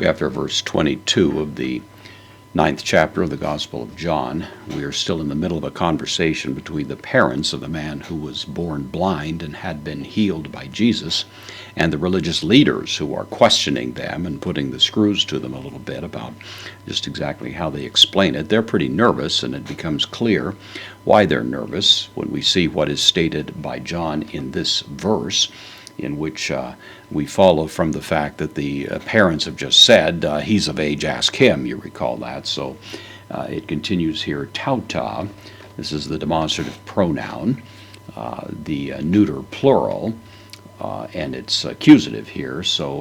After verse 22 of the ninth chapter of the Gospel of John, we are still in the middle of a conversation between the parents of the man who was born blind and had been healed by Jesus, and the religious leaders who are questioning them and putting the screws to them a little bit about just exactly how they explain it. They're pretty nervous, and it becomes clear why they're nervous when we see what is stated by John in this verse, in which we follow from the fact that the parents have just said, he's of age, ask him. You recall that. So it continues here, tauta. This is the demonstrative pronoun, the neuter plural, and it's accusative here. So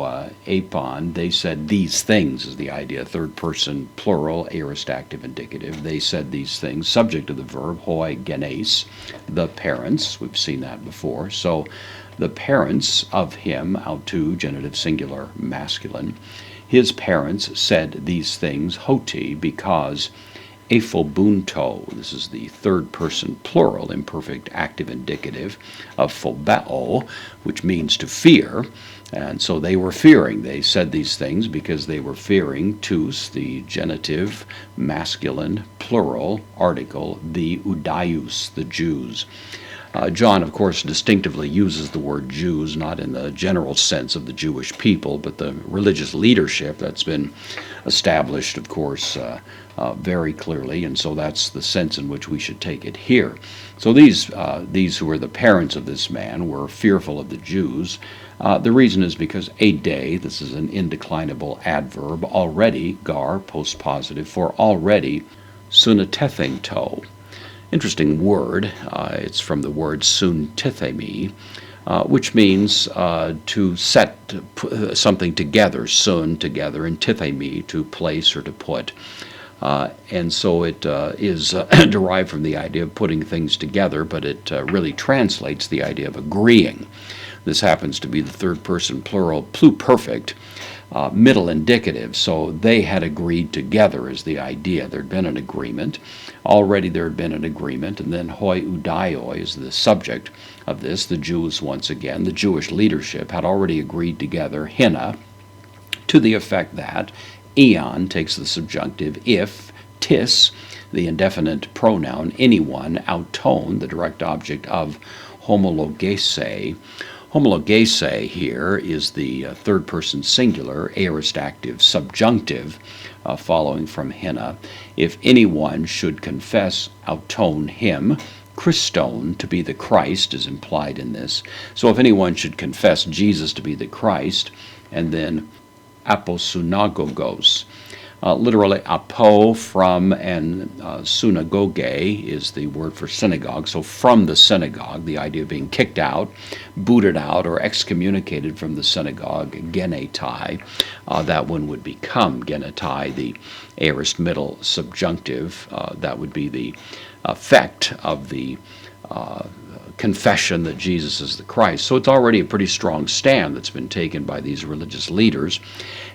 apon, they said these things is the idea. Third person plural, aorist active indicative. They said these things. Subject of the verb, hoi genes, the parents. We've seen that before. So the parents of him, autou, genitive singular masculine, his parents said these things, hoti, because ephobunto, this is the third person plural, imperfect active indicative of phobeo, which means to fear. And so they were fearing. They said these things because they were fearing tous, the genitive masculine plural article, the Udaius, the Jews. John, of course, distinctively uses the word Jews, not in the general sense of the Jewish people, but the religious leadership that's been established, of course, very clearly, and so that's the sense in which we should take it here. So these who were the parents of this man were fearful of the Jews. The reason is because a day, this is an indeclinable adverb, already, gar, postpositive, for already, sunatethento. Interesting word. It's from the word suntithemi, which means to set something together, sun, together, and tithemi, to place or to put. And so it is derived from the idea of putting things together, but it really translates the idea of agreeing. This happens to be the third person plural, pluperfect, middle indicative, so they had agreed together is the idea. There had been an agreement. Already there had been an agreement, and then hoi udaioi is the subject of this. The Jews, once again, the Jewish leadership had already agreed together, hina, to the effect that eon takes the subjunctive, if, tis, the indefinite pronoun, anyone, auton, the direct object of homologese. Homologese here is the third person singular, aorist active subjunctive, following from hina. If anyone should confess auton him, Christon to be the Christ is implied in this. So if anyone should confess Jesus to be the Christ, and then aposunagogos, literally apo, from, and synagoge is the word for synagogue. So from the synagogue, the idea of being kicked out, booted out, or excommunicated from the synagogue, genetai, that one would become genetai, the aorist middle subjunctive. That would be the effect of the confession that Jesus is the Christ. So it's already a pretty strong stand that's been taken by these religious leaders.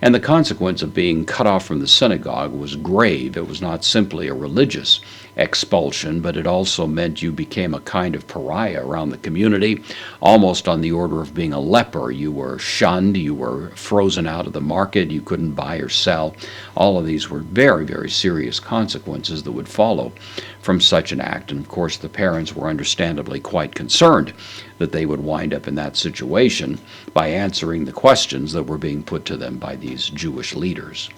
And the consequence of being cut off from the synagogue was grave. It was not simply a religious expulsion, but it also meant you became a kind of pariah around the community, almost on the order of being a leper. You were shunned, you were frozen out of the market, you couldn't buy or sell. All of these were very, very serious consequences that would follow from such an act. And of course, the parents were understandably quite concerned that they would wind up in that situation by answering the questions that were being put to them by these Jewish leaders.